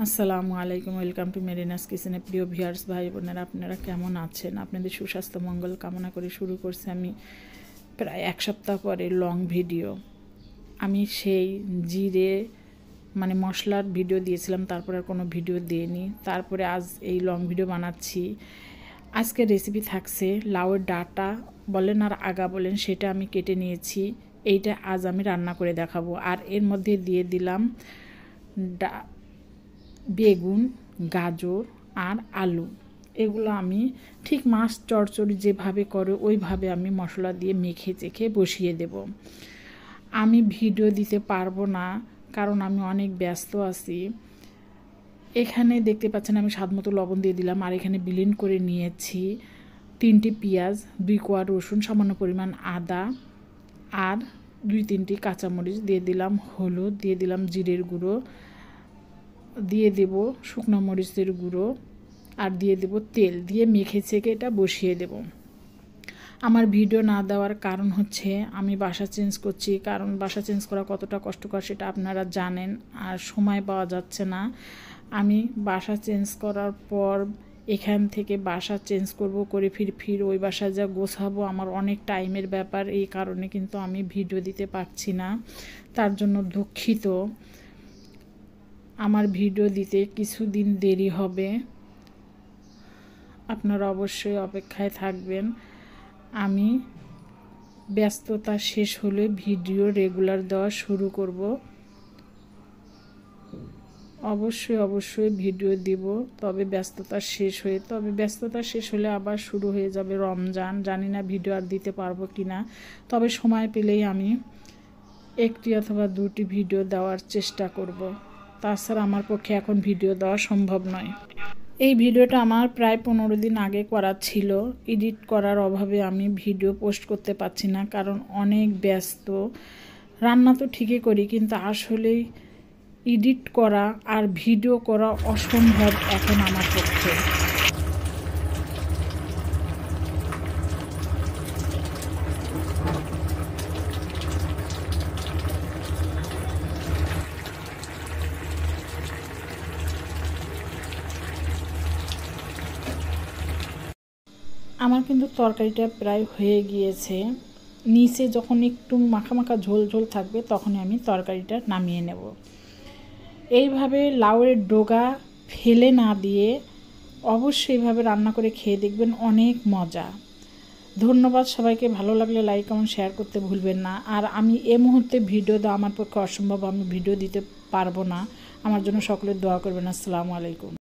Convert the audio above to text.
আসসালামু আলাইকুম, welcome to মেরিনাস কিচেনে। প্রিয় ভিউয়ার্স ভাই বোনেরা, আপনারা কেমন আছেন? আপনাদের সুস্বাস্থ্য মঙ্গল কামনা করে শুরু করছি আমি প্রায় এক সপ্তাহ পরে লং ভিডিও। আমি সেই জিরে মশলার ভিডিও দিয়েছিলাম, তারপর আর কোনো ভিডিও দিইনি। তারপরে আজ এই লং ভিডিও বানাচ্ছি। আজকের রেসিপি থাকছে লাউয়ের ডাঁটা বলেন আর আগা বলেন, সেটা আমি কেটে নিয়েছি। এইটা আজ আমি রান্না করে দেখাবো। আর এর মধ্যে দিয়ে দিলাম বেগুন, গাজর আর আলু। এগুলো আমি ঠিক মাছ চচ্চড়ি যেভাবে করে ওইভাবে আমি মশলা দিয়ে মেখে চেখে বসিয়ে দেব। আমি ভিডিও দিতে পারবো না, কারণ আমি অনেক ব্যস্ত আছি। এখানে দেখতে পাচ্ছেন আমি স্বাদমতো লবণ দিয়ে দিলাম। আর এখানে ব্লেন্ড করে নিয়েছি 3টি পেঁয়াজ, 2 কোয়া রসুন, সামান্য পরিমাণ আদা আর 2-3টি কাঁচামরিচ দিয়ে দিলাম। হলুদ দিয়ে দিলাম, জিরের গুঁড়ো দিয়ে দেব, শুকনো মরিচের গুঁড়ো আর দিয়ে দেব তেল, দিয়ে মেখে ছেঁকে এটা বসিয়ে দেব। আমার ভিডিও না দেওয়ার কারণ হচ্ছে আমি বাসা চেঞ্জ করছি। কারণ বাসা চেঞ্জ করা কতটা কষ্টকর সেটা আপনারা জানেন, আর সময় পাওয়া যাচ্ছে না। আমি বাসা চেঞ্জ করার পর এখান থেকে বাসা চেঞ্জ করে ফির ওই বাসায় যা গোছাবো, আমার অনেক টাইমের ব্যাপার। এই কারণে কিন্তু আমি ভিডিও দিতে পারছি না, তার জন্য দুঃখিত। আমার ভিডিও দিতে কিছুদিন দেরি হবে, আপনারা অবশ্যই অপেক্ষায় থাকবেন। আমি ব্যস্ততা শেষ হলে ভিডিও রেগুলার দেওয়া শুরু করব। অবশ্যই ভিডিও দিব, তবে ব্যস্ততা শেষ হলে আবার শুরু হয়ে যাবে রমজান। জানি না ভিডিও আর দিতে পারবো কি না, তবে সময় পেলেই আমি 1টি অথবা 2টি ভিডিও দেওয়ার চেষ্টা করব। তাছাড়া আমার পক্ষে এখন ভিডিও দেওয়া সম্ভব নয়। এই ভিডিওটা আমার প্রায় 15 দিন আগে করা ছিল। এডিট করার অভাবে আমি ভিডিও পোস্ট করতে পারছি না, কারণ অনেক ব্যস্ত। রান্না তো ঠিকই করি, কিন্তু আসলেই এডিট করা আর ভিডিও করা অসম্ভব এখন আমার পক্ষে। আমার কিন্তু তরকারিটা প্রায় হয়ে গিয়েছে। নিচে যখন একটু মাখা মাখা ঝোল ঝোল থাকবে, তখনই আমি তরকারিটা নামিয়ে নেব। এইভাবে লাউয়ের ডগা ফেলে না দিয়ে অবশ্যই এইভাবে রান্না করে খেয়ে দেখবেন, অনেক মজা। ধন্যবাদ সবাইকে। ভালো লাগলে লাইক কমেন্ট শেয়ার করতে ভুলবেন না। আর আমি এই মুহূর্তে ভিডিও দেওয়া আমার পক্ষে অসম্ভব, আমি ভিডিও দিতে পারবো না। আমার জন্য সকলে দোয়া করবেন। আসসালামু আলাইকুম।